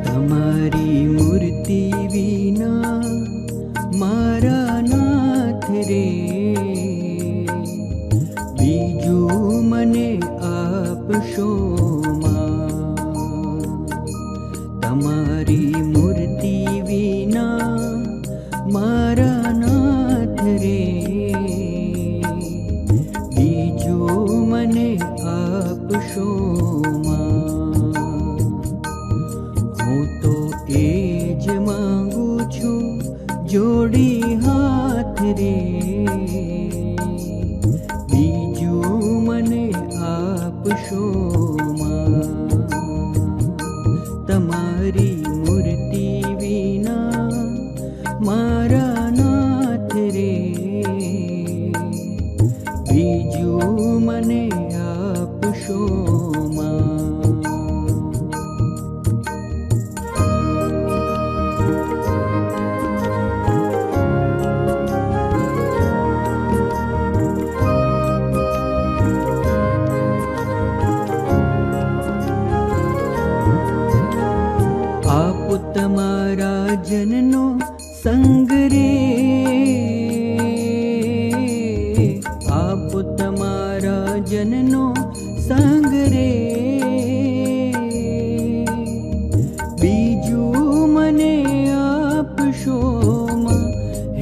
તમારી મૂર્તિ વિના મારા નાથ રે, બીજું મને આપશો માં. તમારી મૂર્તિ વિના મારા નાથ રે, બીજું મને આપશો માં. હું તો એ જ માંગુ છું જોડી હાથ રે, બીજું મને આપશો માં. તમારી મૂર્તિ વિના મારા નાથ રે, બીજું મને આપશો માં. આપો તમારા જનનો સંગ રે, આપો તમારા જનનો સંગ રે, બીજું મને આપશો માં.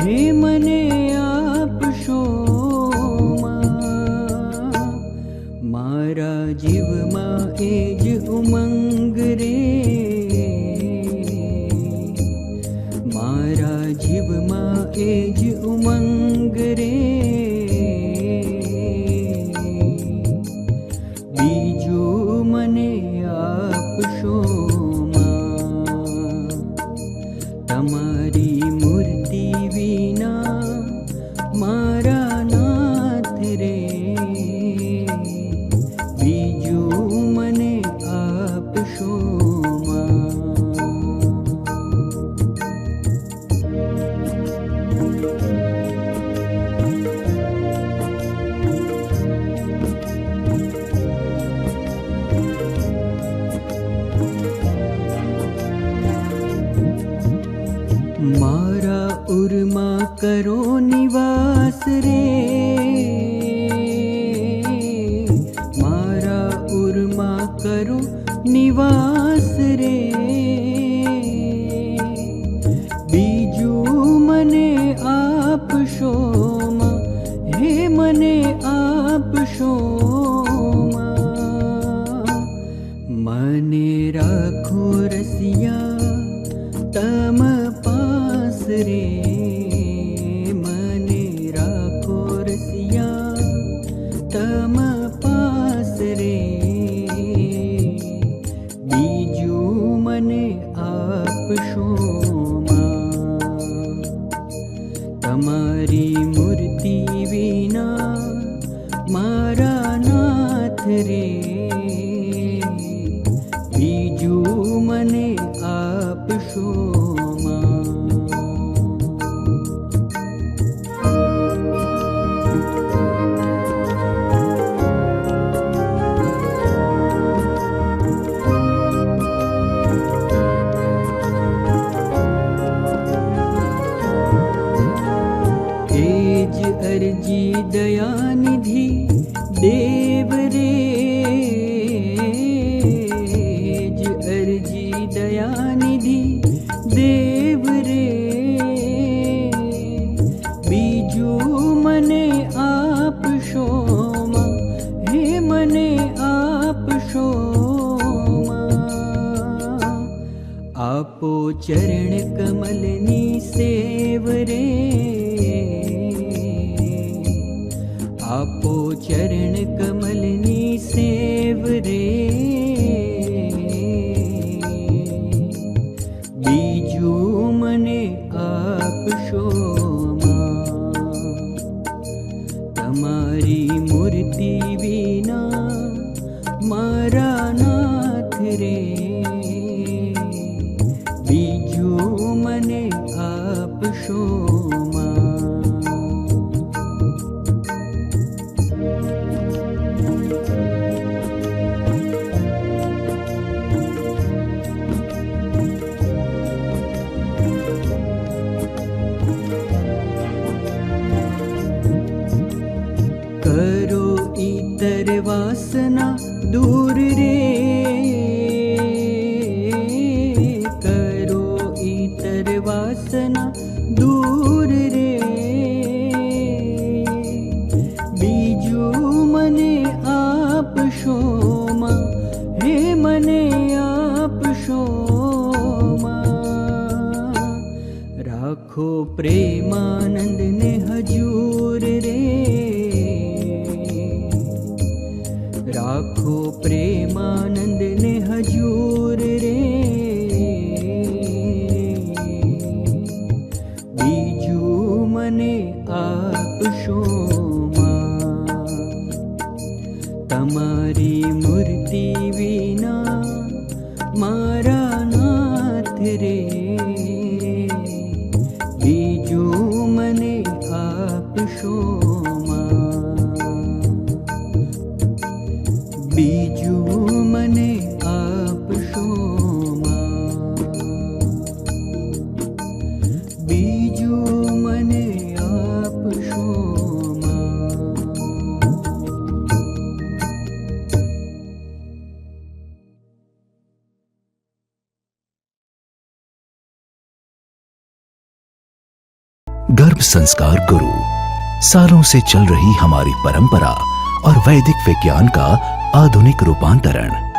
હે મને આપશો માં. મારા જીવમાં એ જ ઉમંગ રે, મારા જીવમાં એ જ ઉમંગ રે, બીજું મને આપશો માં. તમારી મૂર્તિ વિના મારા નાથ રે, બીજું મને આપશો માં. મારા ઉરમાં કરો નિવાસ રે, મારા ઉરમાં કરો નિવાસ રે, બીજું મને આપશો માં. હે મને આપશો માં. મને રાખો રસિયા તમ પાસ રે, મને રાખો રસિયા તમ પાસ રે, બીજું મને આપશો માં. તમારી મૂર્તિ વિના મારા નાથ રે, બીજું મને આપશો માં. એ જ અરજી દયાનિધિ દેવ રે, જ અરજી દયાનિધિ દેવ રે, બીજું મને આપશો માં. હે મને આપશો માં. આપો ચરણ કમલની સેવ રે, આપો ચરણ કમલની સેવ રે, બીજું મને આપશો માં. તમારી મૂર્તિ વિના મારા નાથ રે, બીજું મને આપશો માં. કરો ઈતર વાસના દૂર રે, કરો ઈતર વાસના દૂર રે. બીજું મને આપશો માં, હે મને આપશો માં. રાખો પ્રેમાનંદ ને હજૂર રે, રાખો પ્રેમાનંદ ને હજૂર રે. બીજું મને આપશો માં. તમારી મૂર્તિ વિના મારા નાથ રે, બીજું મને આપશો માં. બીજું મને આપશો માં. બીજું મને આપશો માં. गर्भ संस्कार गुरु, सालों से चल रही हमारी परंपरा और वैदिक विज्ञान का आधुनिक रूपांतरण.